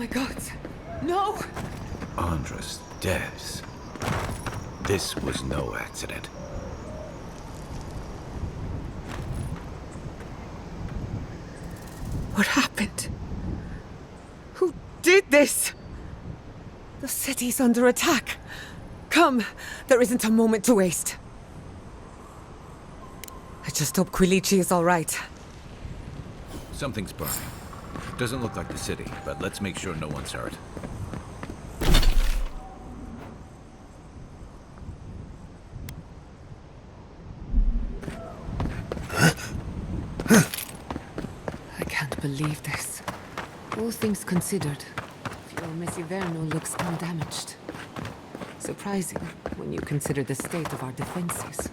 my god. No! Andres Devs. This was no accident. What happened? Who did this? The city's under attack. Come, there isn't a moment to waste. I just hope Quilici is all right. Something's burning. Doesn't look like the city, but let's make sure no one's hurt. I can't believe this. All things considered, Fior Messiverno looks undamaged. Surprising when you consider the state of our defenses.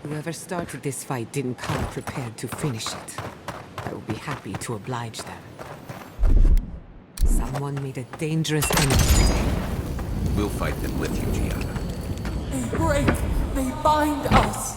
Whoever started this fight didn't come prepared to finish it. I will be happy to oblige them. Someone made a dangerous enemy today. We'll fight them with you, Gianna. They break, they bind us.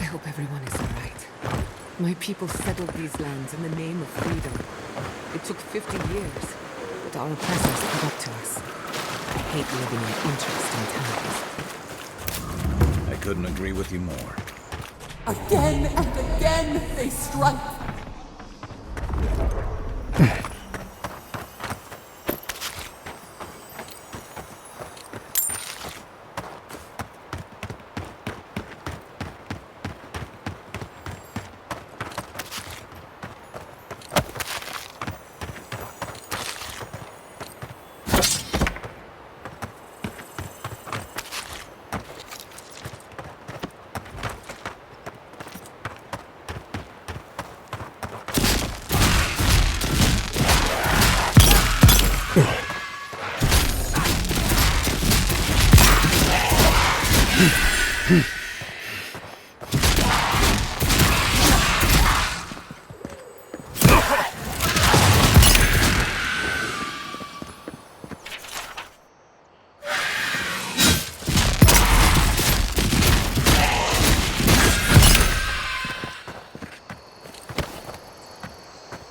I hope everyone is all right. My people settled these lands in the name of freedom. It took 50 years, but our oppressors caught up to us. I hate living in interesting times. I couldn't agree with you more. Again and again they strike.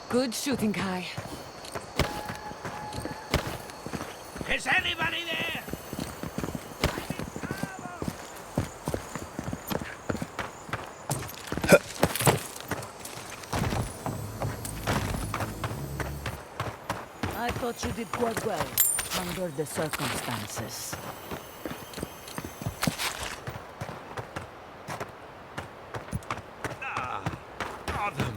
Good shooting, Kai. Is anybody there? I thought you did quite well, under the circumstances. Gotham.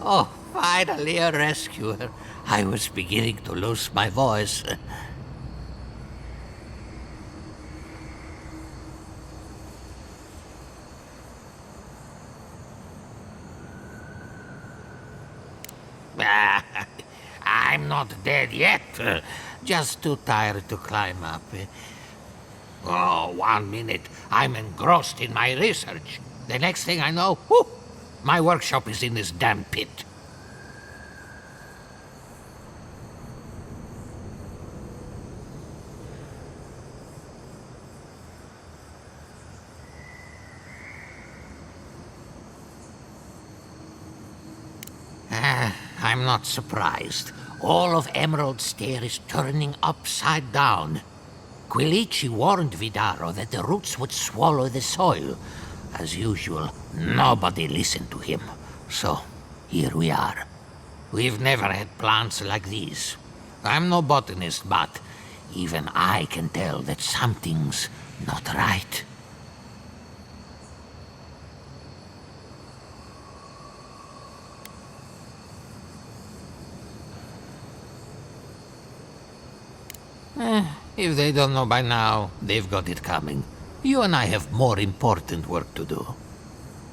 Oh, finally a rescuer. I was beginning to lose my voice. I'm not dead yet. Just too tired to climb up. Oh, 1 minute. I'm engrossed in my research. The next thing I know, whew, my workshop is in this damn pit. I'm not surprised. All of Emerald Stair is turning upside down. Quilici warned Vidaro that the roots would swallow the soil. As usual, nobody listened to him. So, here we are. We've never had plants like these. I'm no botanist, but even I can tell that something's not right. If they don't know by now, they've got it coming. You and I have more important work to do.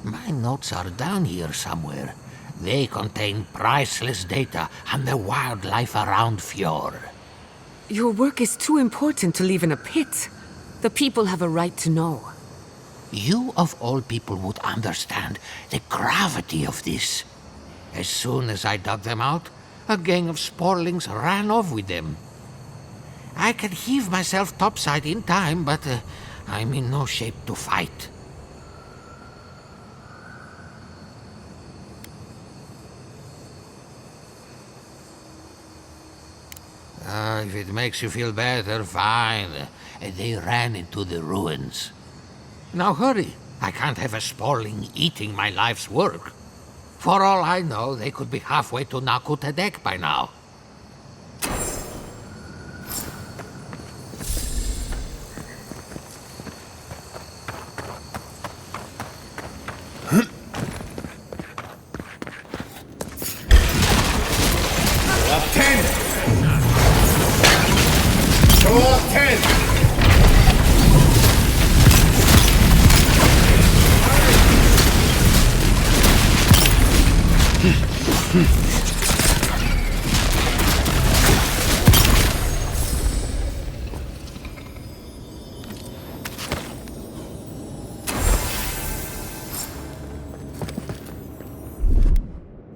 My notes are down here somewhere. They contain priceless data on the wildlife around Fjord. Your work is too important to leave in a pit. The people have a right to know. You of all people would understand the gravity of this. As soon as I dug them out, a gang of sporlings ran off with them. I can heave myself topside in time, but I'm in no shape to fight. If it makes you feel better, fine. They ran into the ruins. Now hurry. I can't have a sporling eating my life's work. For all I know, they could be halfway to Nakutadek by now.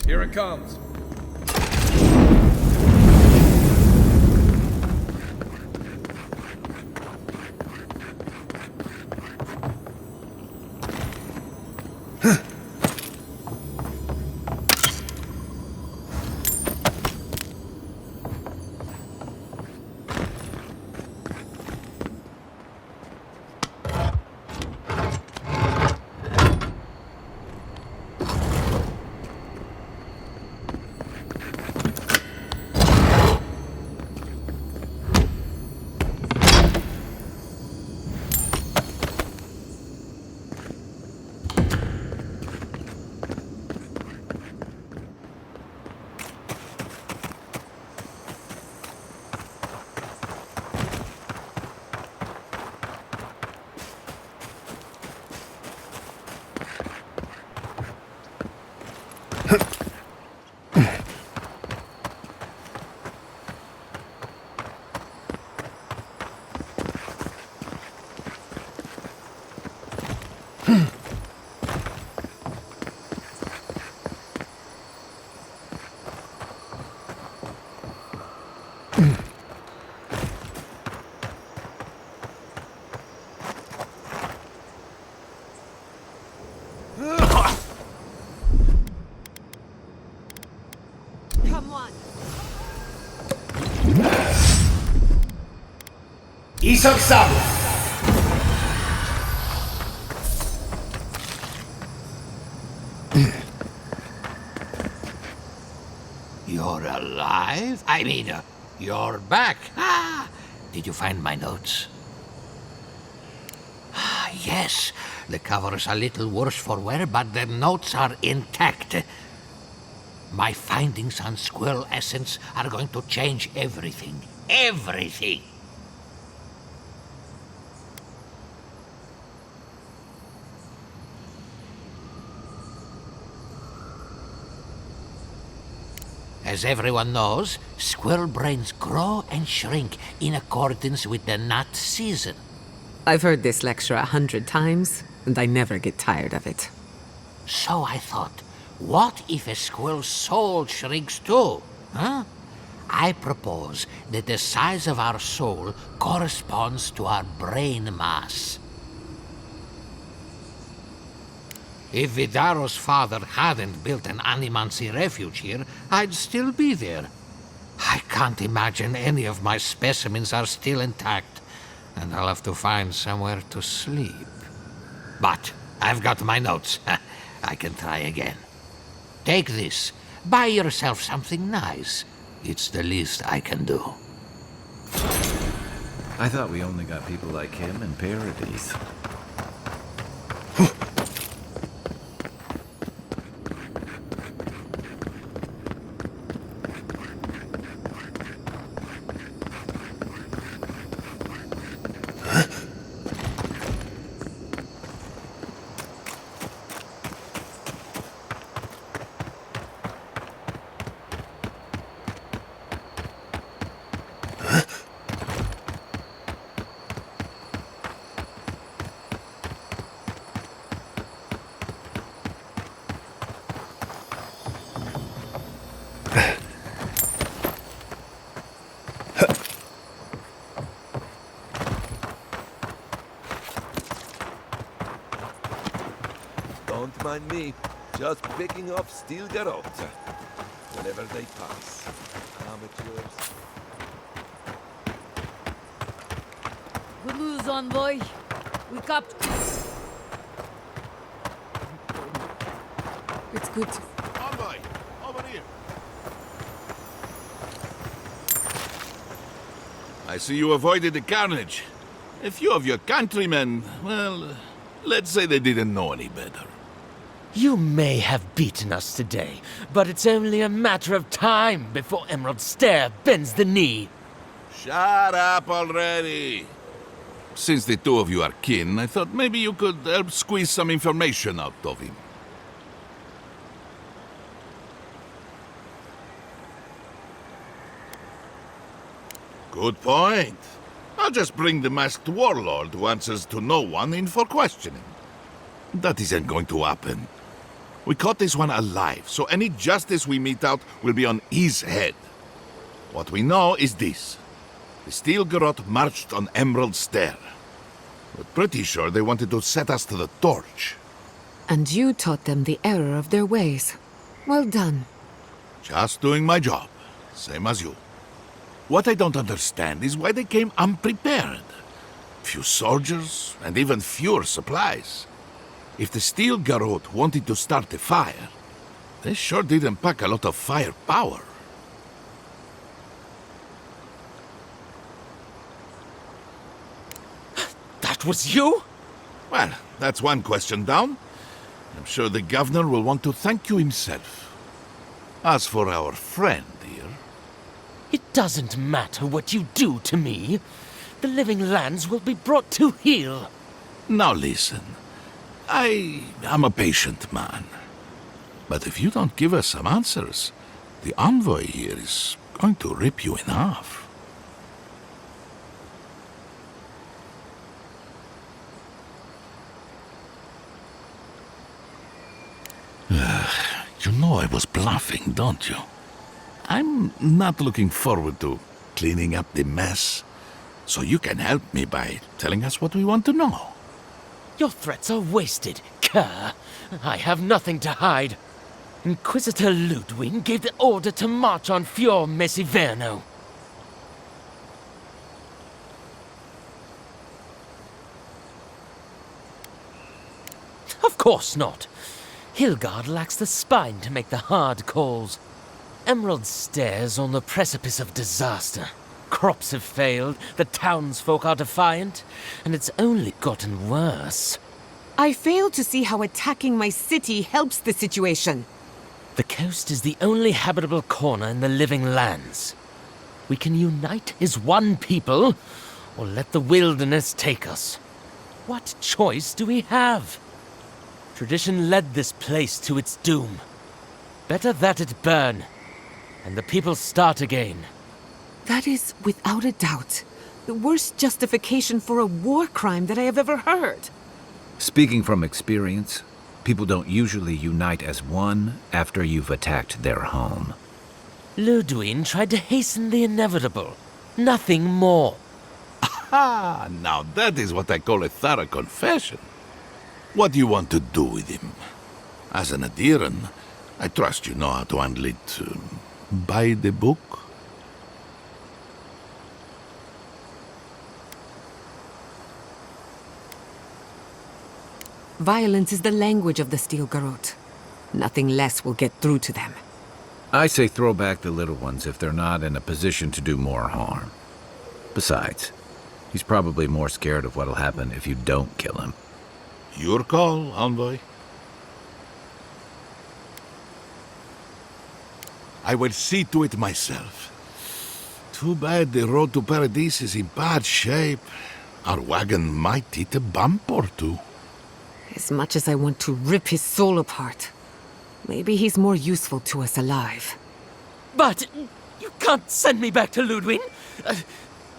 Here it comes. 이석 사부 You're alive? I mean, you're back. Ah, did you find my notes? Ah, yes. The cover's a little worse for wear, but the notes are intact. My findings on squirrel essence are going to change everything. Everything! As everyone knows, squirrel brains grow and shrink in accordance with the nut season. I've heard this lecture 100 times, and I never get tired of it. So I thought, what if a squirrel's soul shrinks too? Huh? I propose that the size of our soul corresponds to our brain mass. If Vidaro's father hadn't built an animancy refuge here, I'd still be there. I can't imagine any of my specimens are still intact, and I'll have to find somewhere to sleep. But I've got my notes. I can try again. Take this. Buy yourself something nice. It's the least I can do. I thought we only got people like him in parodies. Don't mind me. Just picking up steel garrote. Whenever they pass. Amateurs. Good news, envoy. We capped. It's good. Envoy, over here. I see you avoided the carnage. A few of your countrymen, well, let's say they didn't know any better. You may have beaten us today, but it's only a matter of time before Emerald Stair bends the knee. Shut up already. Since the two of you are kin, I thought maybe you could help squeeze some information out of him. Good point. I'll just bring the masked warlord who answers to no one in for questioning. That isn't going to happen. We caught this one alive, so any justice we mete out will be on his head. What we know is this. The Steel Garrote marched on Emerald Stair. We're pretty sure they wanted to set us to the torch. And you taught them the error of their ways. Well done. Just doing my job, same as you. What I don't understand is why they came unprepared. Few soldiers, and even fewer supplies. If the Steel Garrote wanted to start a fire, they sure didn't pack a lot of firepower. That was you? Well, that's one question down. I'm sure the governor will want to thank you himself. As for our friend here... It doesn't matter what you do to me. The living lands will be brought to heel. Now listen. I am a patient man. But if you don't give us some answers, the envoy here is going to rip you in half. You know I was bluffing, don't you? I'm not looking forward to cleaning up the mess. So you can help me by telling us what we want to know. Your threats are wasted, cur. I have nothing to hide. Inquisitor Ludwig gave the order to march on Fior Mesiverno. Of course not. Hilgard lacks the spine to make the hard calls. Emerald Stair's on the precipice of disaster. Crops have failed, the townsfolk are defiant, and it's only gotten worse. I fail to see how attacking my city helps the situation. The coast is the only habitable corner in the living lands. We can unite as one people, or let the wilderness take us. What choice do we have? Tradition led this place to its doom. Better that it burn, and the people start again. That is, without a doubt, the worst justification for a war crime that I have ever heard. Speaking from experience, people don't usually unite as one after you've attacked their home. Ludwig tried to hasten the inevitable. Nothing more. Ah, now that is what I call a thorough confession. What do you want to do with him? As an Adiran, I trust you know how to handle it by the book. Violence is the language of the Steel Garrote. Nothing less will get through to them. I say throw back the little ones if they're not in a position to do more harm. Besides, he's probably more scared of what'll happen if you don't kill him. Your call, Envoy. I will see to it myself. Too bad the road to Paradise is in bad shape. Our wagon might hit a bump or two. As much as I want to rip his soul apart, maybe he's more useful to us alive. But you can't send me back to Ludwig.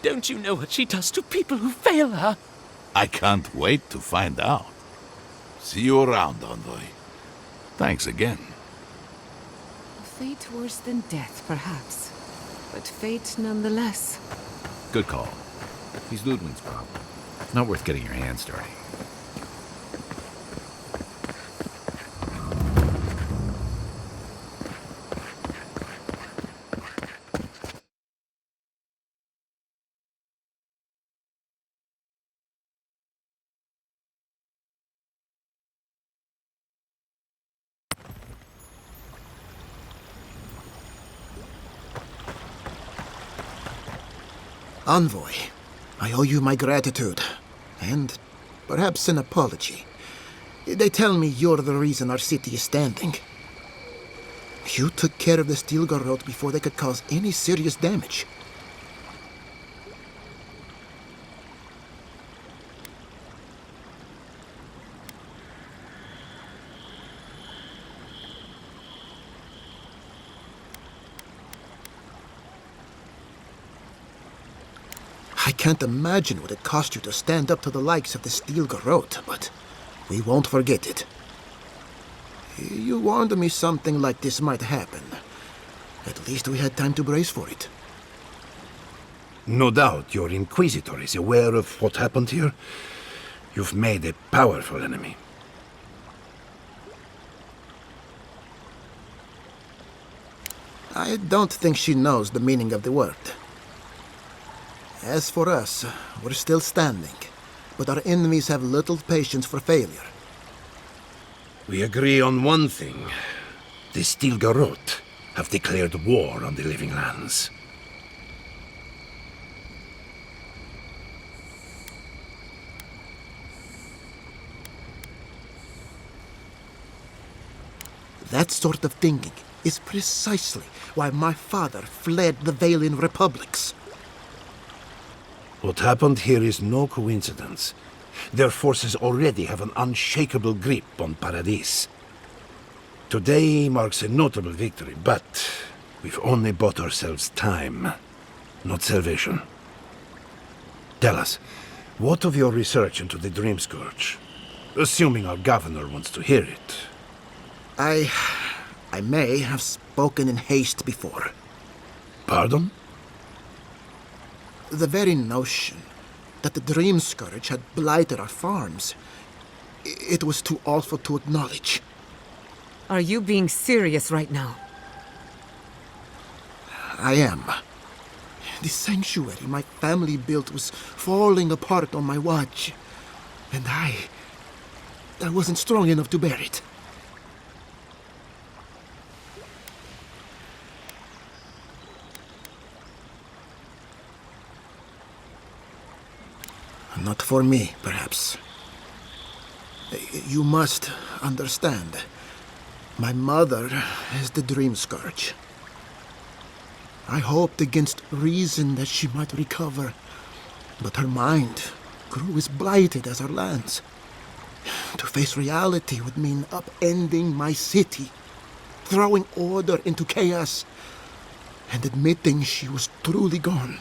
Don't you know what she does to people who fail her? I can't wait to find out. See you around, Envoy. Thanks again. A fate worse than death, perhaps. But fate nonetheless. Good call. He's Ludwig's problem. Not worth getting your hands dirty. Envoy, I owe you my gratitude, and perhaps an apology. They tell me you're the reason our city is standing. You took care of the Steel Garrote before they could cause any serious damage. I can't imagine what it cost you to stand up to the likes of the Steel Garrote, but we won't forget it. You warned me something like this might happen. At least we had time to brace for it. No doubt your Inquisitor is aware of what happened here. You've made a powerful enemy. I don't think she knows the meaning of the word. As for us, we're still standing, but our enemies have little patience for failure. We agree on one thing. The Steel Garrote have declared war on the living lands. That sort of thinking is precisely why my father fled the Valian republics. What happened here is no coincidence. Their forces already have an unshakable grip on Paradise. Today marks a notable victory, but we've only bought ourselves time, not salvation. Tell us, what of your research into the Dream Scourge? Assuming our governor wants to hear it. I may have spoken in haste before. Pardon? The very notion that the Dream Scourge had blighted our farms, it was too awful to acknowledge. Are you being serious right now? I am. The sanctuary my family built was falling apart on my watch, and I wasn't strong enough to bear it. Not for me, perhaps. You must understand. My mother is the Dream Scourge. I hoped against reason that she might recover, but her mind grew as blighted as her lands. To face reality would mean upending my city, throwing order into chaos, and admitting she was truly gone.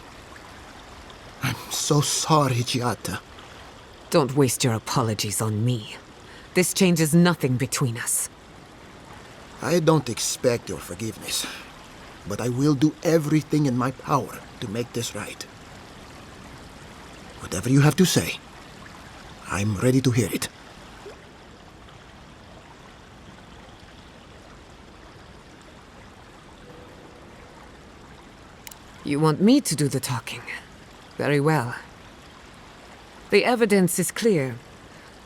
I'm so sorry, Giata. Don't waste your apologies on me. This changes nothing between us. I don't expect your forgiveness, but I will do everything in my power to make this right. Whatever you have to say, I'm ready to hear it. You want me to do the talking? Very well. The evidence is clear.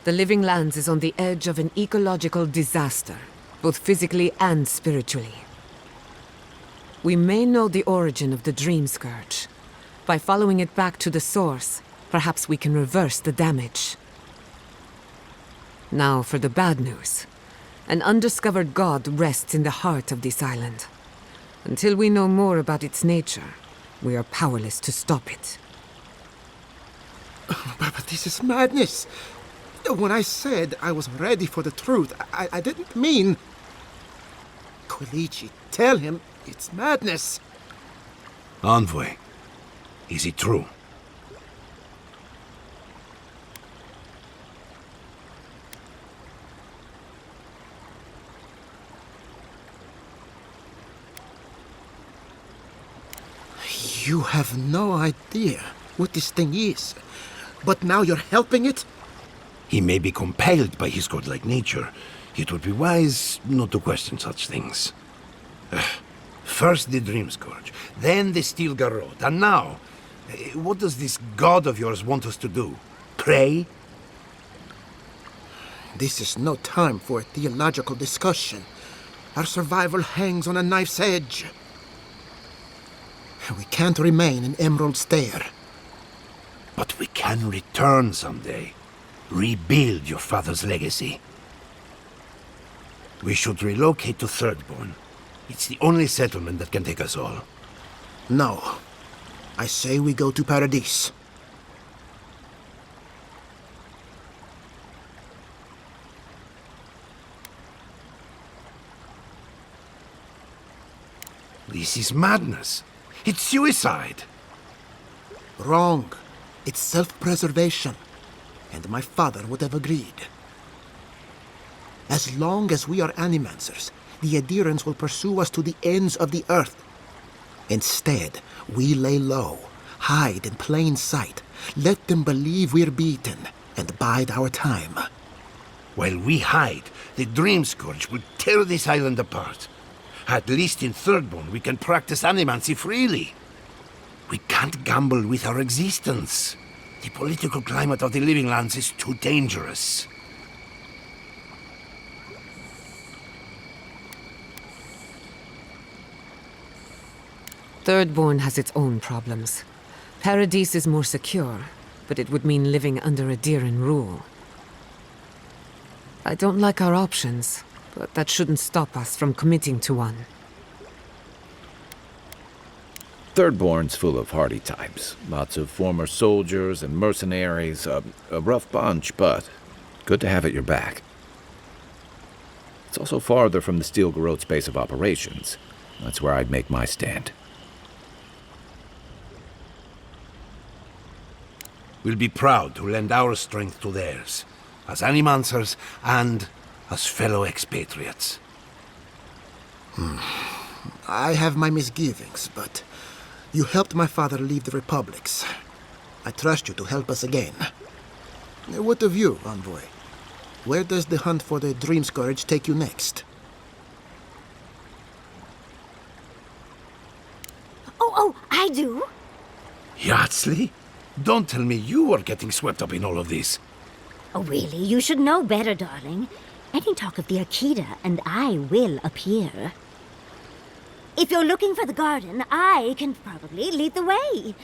The Living Lands is on the edge of an ecological disaster, both physically and spiritually. We may know the origin of the Dream Scourge. By following it back to the source, perhaps we can reverse the damage. Now for the bad news. An undiscovered god rests in the heart of this island. Until we know more about its nature, we are powerless to stop it. But this is madness. When I said I was ready for the truth, I didn't mean... Quilici, tell him it's madness. Envoy, is it true? You have no idea what this thing is, but now you're helping it? He may be compelled by his godlike nature. It would be wise not to question such things. First the Dream Scourge, then the Steel Garrote, and now, what does this god of yours want us to do? Pray? This is no time for a theological discussion. Our survival hangs on a knife's edge. We can't remain in Emerald Stair. But we can return someday. Rebuild your father's legacy. We should relocate to Thirdborn. It's the only settlement that can take us all. No. I say we go to Paradise. This is madness. It's suicide. Wrong. It's self-preservation. And my father would have agreed. As long as we are animancers, the adherents will pursue us to the ends of the earth. Instead, we lay low, hide in plain sight, let them believe we're beaten, and bide our time. While we hide, the Dream Scourge will tear this island apart. At least in Thirdborn, we can practice animancy freely. We can't gamble with our existence. The political climate of the Living Lands is too dangerous. Thirdborn has its own problems. Paradise is more secure, but it would mean living under Adiran rule. I don't like our options, but that shouldn't stop us from committing to one. Thirdborn's full of hardy types. Lots of former soldiers and mercenaries. A rough bunch, but good to have at your back. It's also farther from the Steel Garrote's base of operations. That's where I'd make my stand. We'll be proud to lend our strength to theirs, as animancers and as fellow expatriates. I have my misgivings, but you helped my father leave the Republics. I trust you to help us again. What of you, Envoy? Where does the hunt for the Dream Scourge take you next? Oh, I do. Yardsley? Don't tell me you are getting swept up in all of this. Oh, really? You should know better, darling. Any talk of the Akita, and I will appear. If you're looking for the garden, I can probably lead the way.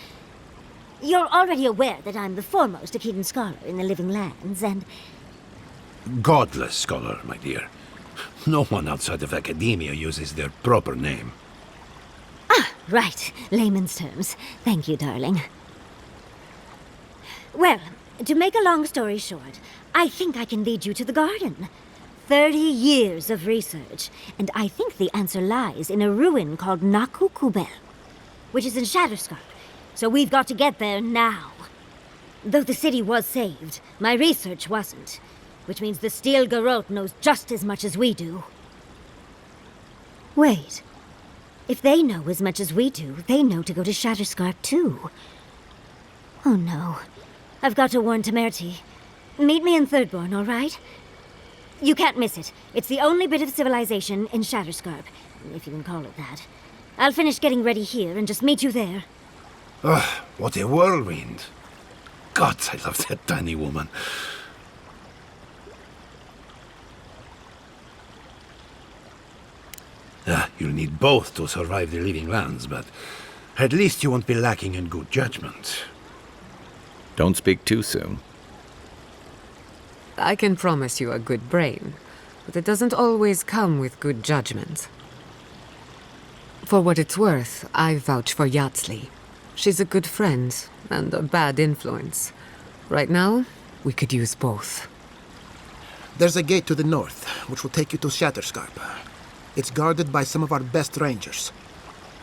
You're already aware that I'm the foremost Akitan scholar in the Living Lands, and... Godless scholar, my dear. No one outside of academia uses their proper name. Right, layman's terms. Thank you, darling. Well, to make a long story short, I think I can lead you to the garden. 30 years of research, and I think the answer lies in a ruin called Naku Kubel, which is in Shatterscarp. So we've got to get there now. Though the city was saved, my research wasn't, which means the Steel Garrote knows just as much as we do. Wait. If they know as much as we do, they know to go to Shatterscarp too. Oh no. I've got to warn Temerity. Meet me in Thirdborn, all right? You can't miss it. It's the only bit of civilization in Shatterscarp, if you can call it that. I'll finish getting ready here and just meet you there. Ugh, what a whirlwind. God, I love that tiny woman. You'll need both to survive the Living Lands, but at least you won't be lacking in good judgment. Don't speak too soon. I can promise you a good brain, but it doesn't always come with good judgment. For what it's worth, I vouch for Yatsley. She's a good friend and a bad influence. Right now, we could use both. There's a gate to the north, which will take you to Shatterscarp. It's guarded by some of our best rangers.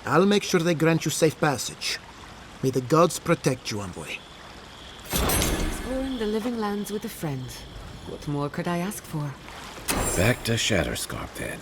I'll make sure they grant you safe passage. May the gods protect you, envoy. Exploring the Living Lands with a friend. What more could I ask for? Back to Shatterscarp, then.